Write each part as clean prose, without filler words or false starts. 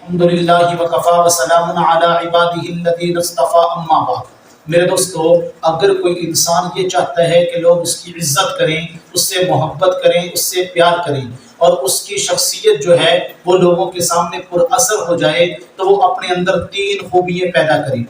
الحمدللہ وکفا وسلام علی عبادہ الذین اصطفی اما بعد۔ میرے دوستو، اگر کوئی انسان یہ چاہتا ہے کہ لوگ اس کی عزت کریں، اس سے محبت کریں، اس سے پیار کریں اور اس کی شخصیت جو ہے وہ لوگوں کے سامنے پر اثر ہو جائے، تو وہ اپنے اندر 3 خوبیاں پیدا کریں۔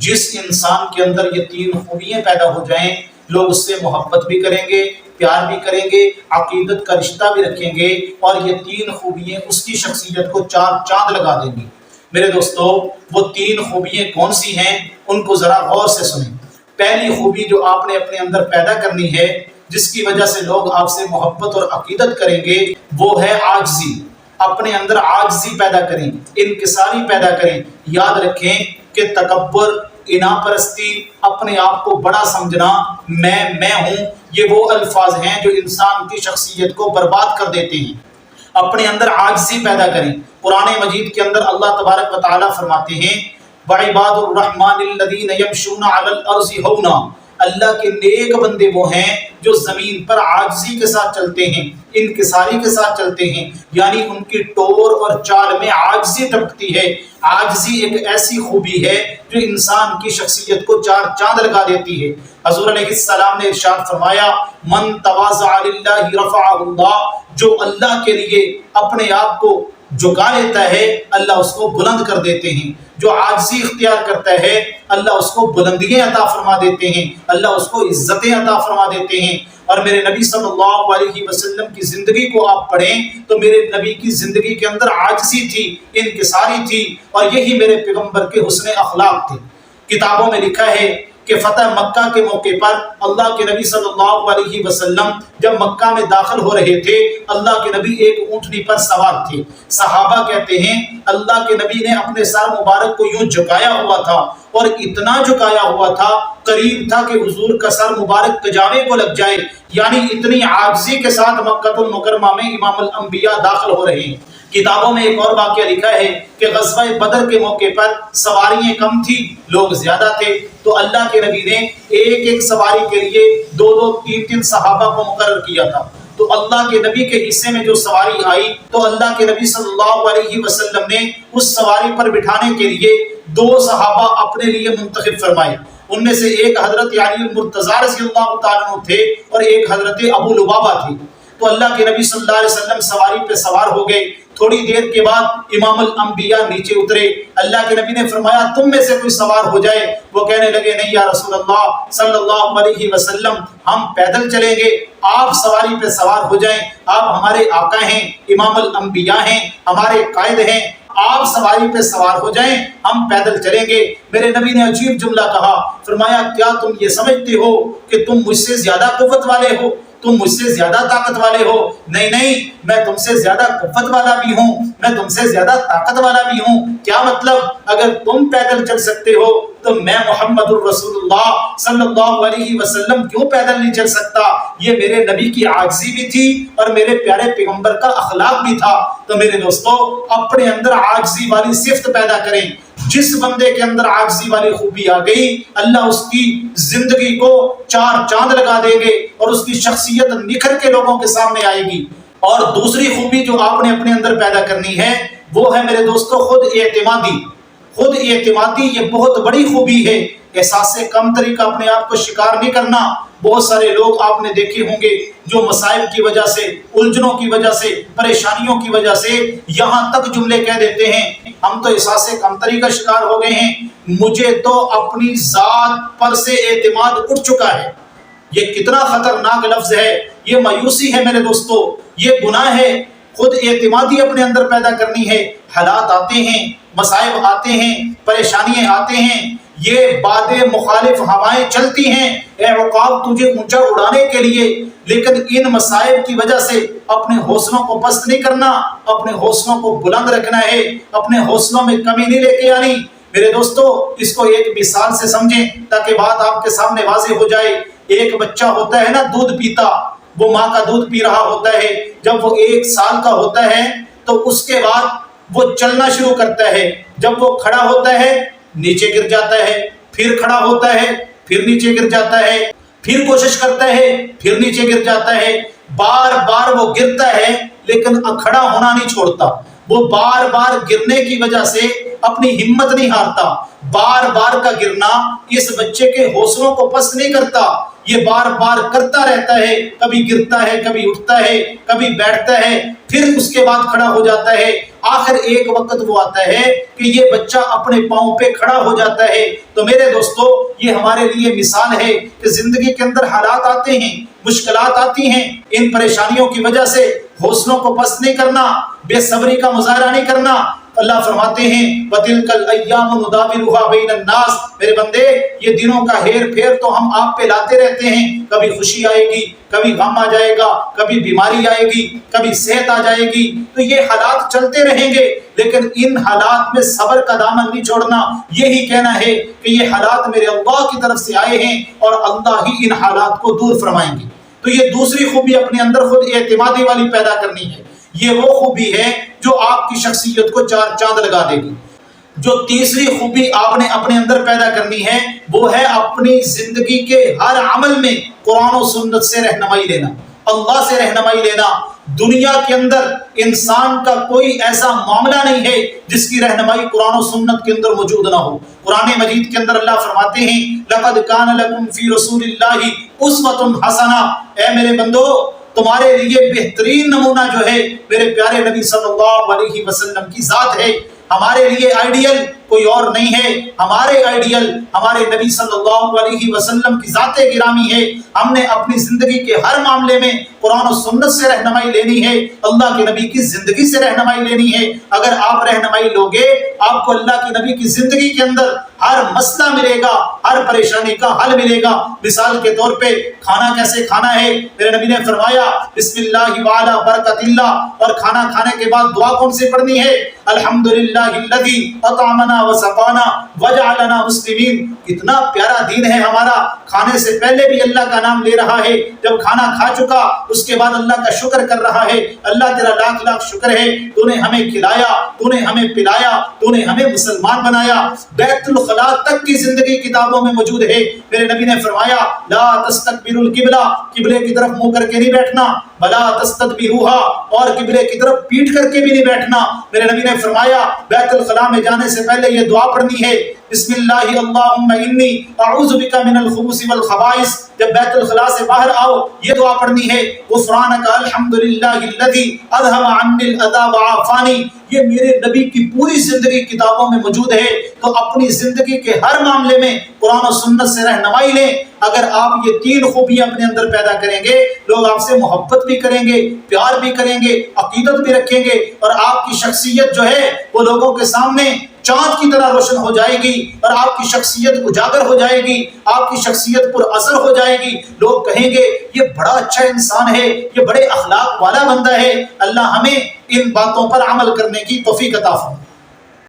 جس انسان کے اندر یہ 3 خوبیاں پیدا ہو جائیں، لوگ اس سے محبت بھی کریں گے، پیار بھی کریں گے، عقیدت کا رشتہ بھی رکھیں گے، اور یہ 3 خوبیاں اس کی شخصیت کو 4 چاند لگا دیں گی۔ میرے دوستو، وہ 3 خوبیاں کون سی ہیں ان کو ذرا غور سے سنیں۔ پہلی خوبی جو آپ نے اپنے اندر پیدا کرنی ہے، جس کی وجہ سے لوگ آپ سے محبت اور عقیدت کریں گے، وہ ہے عاجزی۔ اپنے اندر عاجزی پیدا کریں، انکساری پیدا کریں۔ یاد رکھیں کہ تکبر، اناء پرستی، اپنے آپ کو بڑا سمجھنا، میں ہوں، یہ وہ الفاظ ہیں جو انسان کی شخصیت کو برباد کر دیتے ہیں۔ اپنے اندر عاجزی پیدا کریں۔ قرآن مجید کے اندر اللہ تبارک و تعالیٰ فرماتے ہیں وَعِبَادُ الرَّحْمَنِ الَّذِينَ يَمْشُونَ عَلَى الْأَرْضِ هَوْنًا، اللہ کے نیک بندے وہ ہیں جو زمین پر عاجزی کے ساتھ چلتے ہیں، انکساری کے ساتھ چلتے ہیں، یعنی ان کی ٹور اور چال میں عاجزی ٹپکتی ہے۔ عاجزی ایک ایسی خوبی ہے جو انسان کی شخصیت کو 4 چاند لگا دیتی ہے۔ حضور علیہ السلام نے ارشاد فرمایا من تواضع للہ رفعہ اللہ، جو اللہ کے لیے اپنے آپ کو جھکا لیتا ہے اللہ اس کو بلند کر دیتے ہیں۔ جو عاجزی اختیار کرتا ہے اللہ اس کو بلندیاں عطا فرما دیتے ہیں، اللہ اس کو عزتیں عطا فرما دیتے ہیں۔ اور میرے نبی صلی اللہ علیہ وسلم کی زندگی کو آپ پڑھیں تو میرے نبی کی زندگی کے اندر عاجزی تھی، انکساری تھی، اور یہی میرے پیغمبر کے حسن اخلاق تھے۔ کتابوں میں لکھا ہے کہ فتح مکہ کے موقع پر اللہ کے نبی صلی اللہ علیہ وسلم جب مکہ میں داخل ہو رہے تھے، اللہ کے نبی ایک اونٹنی پر سوار تھے۔ صحابہ کہتے ہیں اللہ کے نبی نے اپنے سر مبارک کو یوں جھکایا ہوا تھا، اور اتنا جھکایا ہوا تھا، قریب تھا کہ حضور کا سر مبارک کجاوے کو لگ جائے، یعنی اتنی عاجزی کے ساتھ مکہ المکرمہ میں امام الانبیاء داخل ہو رہے ہیں۔ کتابوں میں ایک اور واقعہ لکھا ہے کہ غزوہ بدر کے موقع پر سواریاں کم تھی، لوگ زیادہ تھے، تو اللہ کے نبی نے ایک سواری کے لیے 2 3 صحابہ کو مقرر کیا تھا۔ تو اللہ کے نبی کے حصے میں جو سواری آئی تو اللہ کے نبی صلی اللہ علیہ وسلم نے اس سواری پر بٹھانے کے لیے 2 صحابہ اپنے لیے منتخب فرمائے۔ ان میں سے ایک حضرت علی المرتضیٰ رضی اللہ تعالیٰ عنہ تھے اور ایک حضرت ابو لبابہ تھے۔ تو اللہ کے نبی صلی اللہ علیہ وسلم سواری پہ سوار ہو گئے۔ تھوڑی دیر کے بعد امام الانبیاء نیچے اترے۔ اللہ کے نبی نے فرمایا تم میں سے کوئی سوار ہو جائے۔ وہ کہنے لگے نہیں یا رسول اللہ صلی اللہ علیہ وسلم، ہم پیدل چلیں گے، آپ سواری پہ سوار ہو جائیں، آپ ہمارے آقا ہیں، امام الانبیاء ہیں، ہمارے قائد ہیں، آپ سواری پہ سوار ہو جائیں، ہم پیدل چلیں گے۔ میرے نبی نے عجیب جملہ کہا، فرمایا کیا تم یہ سمجھتے ہو کہ تم مجھ سے زیادہ قوت والے ہو، تم مجھ سے زیادہ طاقت والے ہو؟ نہیں، میں تم سے زیادہ قوت والا بھی ہوں، میں تم سے زیادہ طاقت والا بھی ہوں۔ کیا مطلب؟ اگر تم پیدل چل سکتے ہو تو میں محمد الرسول اللہ صلی اللہ علیہ وسلم کیوں پیدل نہیں چل سکتا؟ یہ میرے نبی کی عاجزی بھی تھی اور میرے پیارے پیغمبر کا اخلاق بھی تھا۔ تو میرے دوستو، اپنے اندر عاجزی والی صفت پیدا کریں۔ جس بندے کے اندر عاجزی والی خوبی آ گئی، اللہ اس کی زندگی کو 4 چاند لگا دیں گے اور اس کی شخصیت نکھر کے لوگوں کے سامنے آئے گی۔ اور دوسری خوبی جو آپ نے اپنے اندر پیدا کرنی ہے وہ ہے میرے دوستو خود اعتمادی۔ خود اعتمادی یہ بہت بڑی خوبی ہے۔ احساس کمتری کا اپنے آپ کو شکار نہیں کرنا۔ بہت سارے لوگ آپ نے دیکھے ہوں گے جو مسائل کی وجہ سے، الجھنوں کی وجہ سے، پریشانیوں کی وجہ سے یہاں تک جملے کہہ دیتے ہیں ہم تو احساس کمتری کا شکار ہو گئے ہیں، مجھے تو اپنی ذات پر سے اعتماد اٹھ چکا ہے۔ یہ کتنا خطرناک لفظ ہے، یہ مایوسی ہے میرے دوستو، یہ گناہ ہے۔ خود اعتمادی اپنے اندر پیدا کرنی ہے۔ حالات آتے ہیں، مصائب آتے ہیں، پریشانیاں آتے ہیں، یہ باد مخالف ہوائیں چلتی ہیں اے عقاب تجھے اونچا اڑانے کے لیے، لیکن ان مصائب کی وجہ سے اپنے حوصلوں کو پست نہیں کرنا، اپنے حوصلوں کو بلند رکھنا ہے، اپنے حوصلوں میں کمی نہیں لے کے آنی۔ میرے دوستو، اس کو ایک مثال سے سمجھیں تاکہ بات آپ کے سامنے واضح ہو جائے۔ ایک بچہ ہوتا ہے نا دودھ پیتا، وہ ماں کا دودھ پی رہا ہوتا ہے، جب وہ 1 سال کا ہوتا ہے تو اس کے بعد وہ چلنا شروع کرتا ہے۔ جب وہ کھڑا ہوتا ہے نیچے گر جاتا ہے، پھر کھڑا ہوتا ہے، پھر نیچے گر جاتا ہے، پھر کوشش کرتا ہے، پھر نیچے گر جاتا ہے، بار بار وہ گرتا ہے لیکن کھڑا ہونا نہیں چھوڑتا۔ وہ بار بار گرنے کی وجہ سے اپنی ہمت نہیں ہارتا، بار بار کا گرنا اس بچے کے حوصلوں کو پست نہیں کرتا، یہ بار بار کرتا رہتا ہے، کبھی گرتا ہے، کبھی اٹھتا ہے، کبھی بیٹھتا ہے، پھر اس کے بعد کھڑا ہو جاتا ہے، آخر ایک وقت وہ آتا ہے کہ یہ بچہ اپنے پاؤں پہ کھڑا ہو جاتا ہے۔ تو میرے دوستو، یہ ہمارے لیے مثال ہے کہ زندگی کے اندر حالات آتے ہیں، مشکلات آتی ہیں، ان پریشانیوں کی وجہ سے حوصلوں کو پست نہیں کرنا، بے صبری کا مظاہرہ نہیں کرنا۔ اللہ فرماتے ہیں وَتِلْكَ الْأَيَّامُ نُدَاوِلُهَا بَيْنَ النَّاسِ، میرے بندے یہ دنوں کا ہیر پھیر تو ہم آپ پہ لاتے رہتے ہیں، کبھی خوشی آئے گی، کبھی غم آ جائے گا، کبھی بیماری آئے گی، کبھی صحت آ جائے گی، تو یہ حالات چلتے رہیں گے، لیکن ان حالات میں صبر کا دامن نہیں چھوڑنا۔ یہی کہنا ہے کہ یہ حالات میرے اللہ کی طرف سے آئے ہیں اور اللہ ہی ان حالات کو دور فرمائیں گے۔ تو یہ دوسری خوبی اپنے اندر خود اعتمادی والی پیدا کرنی ہے، یہ وہ خوبی ہے جو آپ کی شخصیت کو چار چاند لگا دے گی۔ جو تیسری خوبی آپ نے اپنے اندر پیدا کرنی ہے وہ ہے اپنی زندگی کے ہر عمل میں قرآن و سنت سے رہنمائی لینا، اللہ سے رہنمائی لینا۔ دنیا کے اندر انسان کا کوئی ایسا معاملہ نہیں ہے جس کی رہنمائی قرآن و سنت کے اندر موجود نہ ہو۔ قرآن مجید کے اندر اللہ فرماتے ہیں لَقَدْ كَانَ لَكُمْ فِي رَسُولِ اللَّهِ أُسْوَةٌ حَسَنَةٌ، اے میرے بندو تمہارے لیے بہترین نمونہ جو ہے میرے پیارے نبی صلی اللہ علیہ وسلم کی ذات ہے۔ ہمارے لیے آئیڈیل کوئی اور نہیں ہے، ہمارے آئیڈیل ہمارے نبی صلی اللہ علیہ وسلم کی ذات گرامی ہے۔ ہم نے اپنی زندگی کے ہر معاملے میں قرآن و سنت سے رہنمائی لینی ہے، اللہ کے نبی کی زندگی سے رہنمائی لینی ہے۔ اگر آپ رہنمائی لوگے، آپ کو اللہ کے نبی کی زندگی کے اندر ہر مسئلہ ملے گا، ہر پریشانی کا حل ملے گا۔ مثال کے طور پہ کھانا کیسے کھانا ہے، میرے نبی نے فرمایا بسم اللہ وعلی برکت اللہ، اور کھانا کھانے کے بعد دعا کون سی پڑھنی ہے؟ الحمدللہ الذی اطعمنا وسقانا وجعلنا مسلمین۔ کتنا پیارا دین ہے ہمارا، کھانے سے پہلے بھی اللہ کا نام لے رہا ہے، جب کھانا کھا چکا اس کے بعد اللہ کا شکر کر رہا ہے، اللہ تیرا لاکھ لاکھ شکر ہے، تو نے ہمیں کھلایا، تو نے ہمیں پلایا، تو نے ہمیں مسلمان بنایا۔ بیت الخلاء تک کی زندگی کتابوں میں موجود ہے۔ میرے نبی نے فرمایا لا تستقبلوا القبلہ، قبلے کی طرف منہ کر کے نہیں بیٹھنا، بلا تستدبروہا، اور قبلے کی طرف پیٹ کر کے بھی نہیں بیٹھنا۔ میرے نبی نے فرمایا بیت الخلاء میں جانے سے پہلے یہ دعا پڑھنی ہے بسم اللہ اللہم انی اعوذ بک من الخبث والخبائث۔ جب بیت الخلاء سے باہر آؤ یہ دعا پڑھنی ہے غفرانک الحمدللہ الذی اذھب عنی الاذی وعافانی۔ یہ میرے نبی کی پوری زندگی کتابوں میں موجود ہے۔ تو اپنی زندگی کے ہر معاملے میں قرآن و سنت سے رہنمائی لیں۔ اگر آپ یہ تین خوبیاں اپنے اندر پیدا کریں گے، لوگ آپ سے محبت بھی کریں گے، پیار بھی کریں گے، عقیدت بھی رکھیں گے، اور آپ کی شخصیت جو ہے وہ لوگوں کے سامنے چاند کی طرح روشن ہو جائے گی، اور آپ کی شخصیت اجاگر ہو جائے گی، آپ کی شخصیت پر اثر ہو جائے گی۔ لوگ کہیں گے یہ بڑا اچھا انسان ہے، یہ بڑے اخلاق والا بندہ ہے۔ اللہ ہمیں ان باتوں پر عمل کرنے کی توفیق عطا فرمائے۔